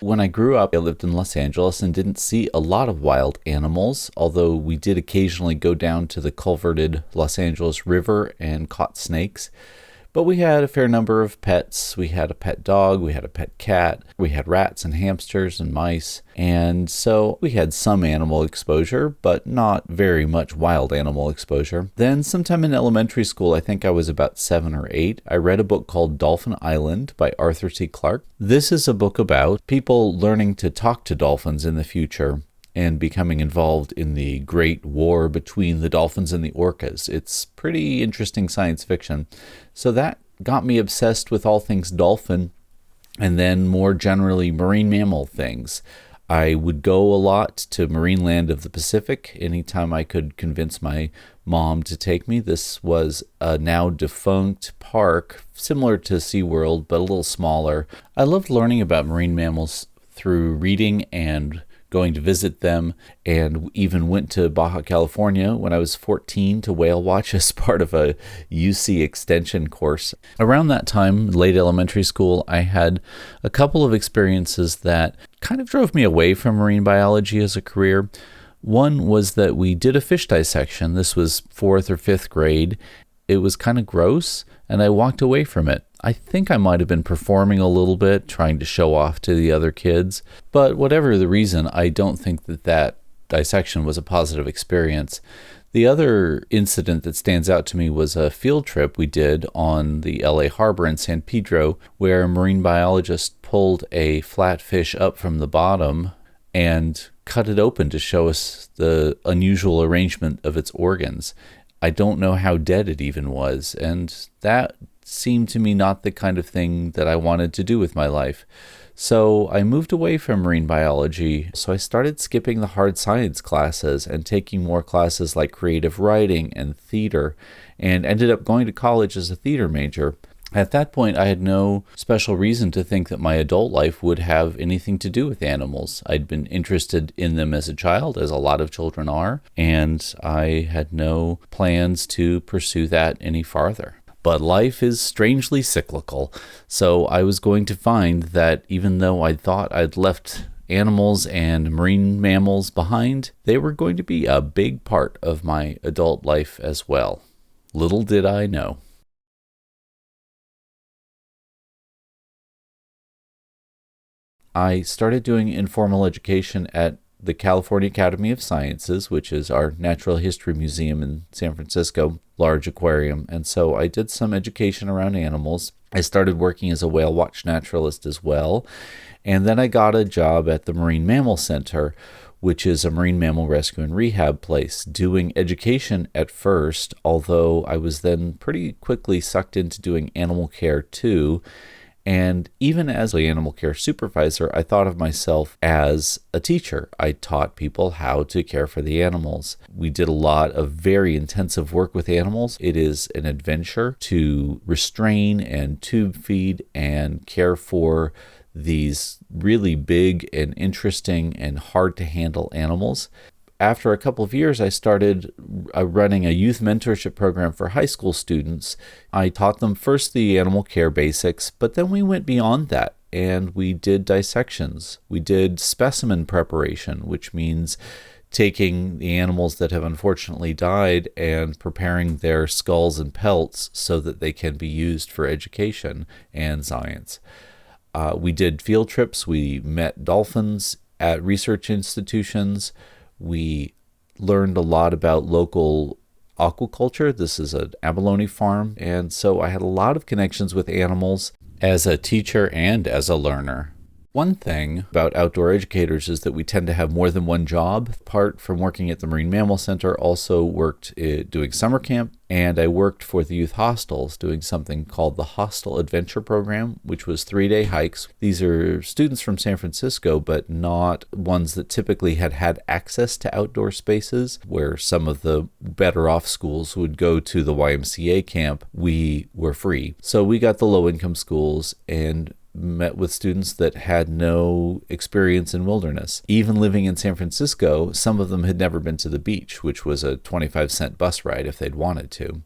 When I grew up, I lived in Los Angeles and didn't see a lot of wild animals, although we did occasionally go down to the culverted Los Angeles River and caught snakes. But we had a fair number of pets. We had a pet dog, we had a pet cat, we had rats and hamsters and mice. And so we had some animal exposure, but not very much wild animal exposure. Then sometime in elementary school, I think I was about 7 or 8, I read a book called Dolphin Island by Arthur C. Clarke. This is a book about people learning to talk to dolphins in the future and becoming involved in the great war between the dolphins and the orcas. It's pretty interesting science fiction. So that got me obsessed with all things dolphin, and then more generally marine mammal things. I would go a lot to Marineland of the Pacific anytime I could convince my mom to take me. This was a now defunct park, similar to SeaWorld, but a little smaller. I loved learning about marine mammals through reading and going to visit them, and even went to Baja California when I was 14 to whale watch as part of a UC extension course. Around that time, late elementary school, I had a couple of experiences that kind of drove me away from marine biology as a career. One was that we did a fish dissection. This was 4th or 5th grade. It was kind of gross, and I walked away from it. I think I might have been performing a little bit, trying to show off to the other kids. But whatever the reason, I don't think that dissection was a positive experience. The other incident that stands out to me was a field trip we did on the LA Harbor in San Pedro, where a marine biologist pulled a flatfish up from the bottom and cut it open to show us the unusual arrangement of its organs. I don't know how dead it even was, and that seemed to me not the kind of thing that I wanted to do with my life. So I moved away from marine biology. So I started skipping the hard science classes and taking more classes like creative writing and theater, and ended up going to college as a theater major. At that point, I had no special reason to think that my adult life would have anything to do with animals. I'd been interested in them as a child, as a lot of children are, and I had no plans to pursue that any farther. But life is strangely cyclical, so I was going to find that even though I thought I'd left animals and marine mammals behind, they were going to be a big part of my adult life as well. Little did I know. I started doing informal education at the California Academy of Sciences, which is our natural history museum in San Francisco, large aquarium. And so I did some education around animals. I started working as a whale watch naturalist as well. And then I got a job at the Marine Mammal Center, which is a marine mammal rescue and rehab place, doing education at first, although I was then pretty quickly sucked into doing animal care too. And even as an animal care supervisor, I thought of myself as a teacher. I taught people how to care for the animals. We did a lot of very intensive work with animals. It is an adventure to restrain and tube feed and care for these really big and interesting and hard to handle animals. After a couple of years, I started running a youth mentorship program for high school students. I taught them first the animal care basics, but then we went beyond that and we did dissections. We did specimen preparation, which means taking the animals that have unfortunately died and preparing their skulls and pelts so that they can be used for education and science. We did field trips. We met dolphins at research institutions. We learned a lot about local aquaculture. This is an abalone farm, and so I had a lot of connections with animals as a teacher and as a learner. One thing about outdoor educators is that we tend to have more than one job. Apart from working at the Marine Mammal Center, also worked doing summer camp, and I worked for the youth hostels doing something called the Hostel Adventure Program, which was 3-day hikes. These are students from San Francisco, but not ones that typically had access to outdoor spaces, where some of the better off schools would go to the YMCA camp. We were free. So we got the low-income schools and met with students that had no experience in wilderness. Even living in San Francisco, some of them had never been to the beach, which was a 25-cent bus ride if they'd wanted to.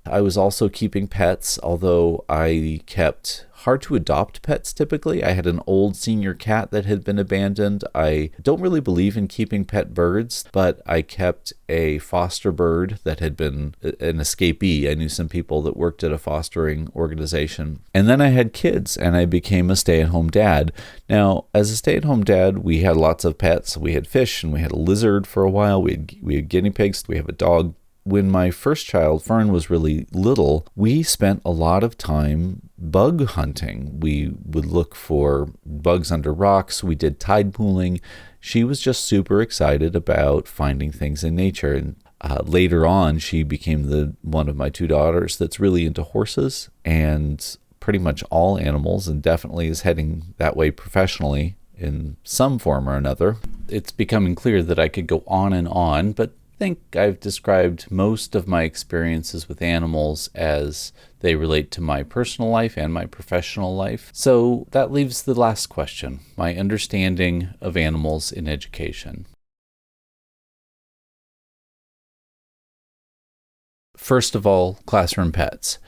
I was also keeping pets, although I kept hard to adopt pets typically. I had an old senior cat that had been abandoned. I don't really believe in keeping pet birds, but I kept a foster bird that had been an escapee. I knew some people that worked at a fostering organization. And then I had kids and I became a stay-at-home dad. Now, as a stay-at-home dad, we had lots of pets. We had fish and we had a lizard for a while. We had guinea pigs. We have a dog. When my first child, Fern, was really little, we spent a lot of time bug hunting. We would look for bugs under rocks. We did tide pooling. She was just super excited about finding things in nature. And later on, she became one of my two daughters that's really into horses and pretty much all animals, and definitely is heading that way professionally in some form or another. It's becoming clear that I could go on, but I think I've described most of my experiences with animals as they relate to my personal life and my professional life. So that leaves the last question, my understanding of animals in education. First of all, classroom pets.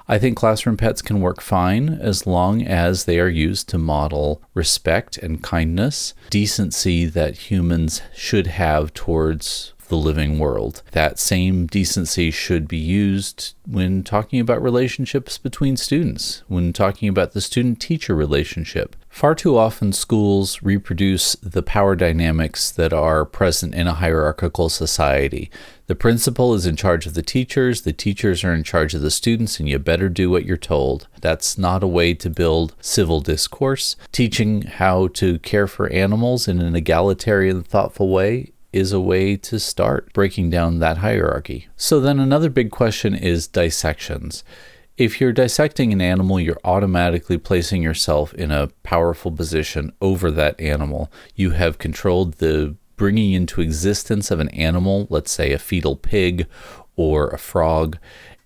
I think classroom pets can work fine as long as they are used to model respect and kindness, decency that humans should have towards the living world. That same decency should be used when talking about relationships between students, when talking about the student-teacher relationship. Far too often, schools reproduce the power dynamics that are present in a hierarchical society. The principal is in charge of the teachers are in charge of the students, and you better do what you're told. That's not a way to build civil discourse. Teaching how to care for animals in an egalitarian, thoughtful way is a way to start breaking down that hierarchy. So then another big question is dissections. If you're dissecting an animal, you're automatically placing yourself in a powerful position over that animal. You have controlled the bringing into existence of an animal, let's say a fetal pig or a frog,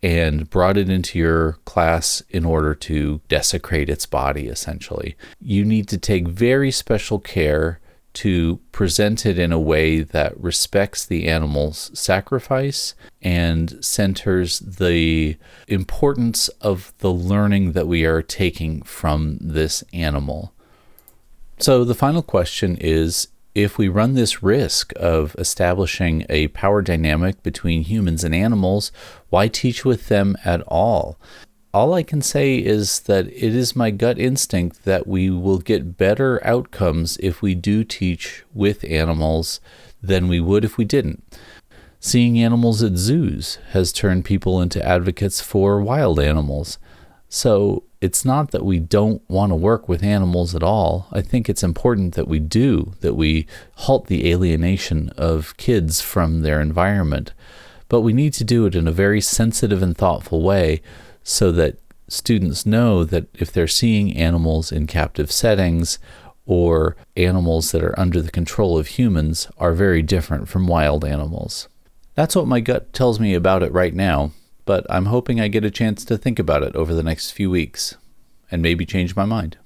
and brought it into your class in order to desecrate its body, essentially. You need to take very special care to present it in a way that respects the animal's sacrifice and centers the importance of the learning that we are taking from this animal. So the final question is, if we run this risk of establishing a power dynamic between humans and animals, why teach with them at all? All I can say is that it is my gut instinct that we will get better outcomes if we do teach with animals than we would if we didn't. Seeing animals at zoos has turned people into advocates for wild animals. So it's not that we don't want to work with animals at all. I think it's important that we do, that we halt the alienation of kids from their environment. But we need to do it in a very sensitive and thoughtful way, so that students know that if they're seeing animals in captive settings or animals that are under the control of humans are very different from wild animals. That's what my gut tells me about it right now, but I'm hoping I get a chance to think about it over the next few weeks and maybe change my mind.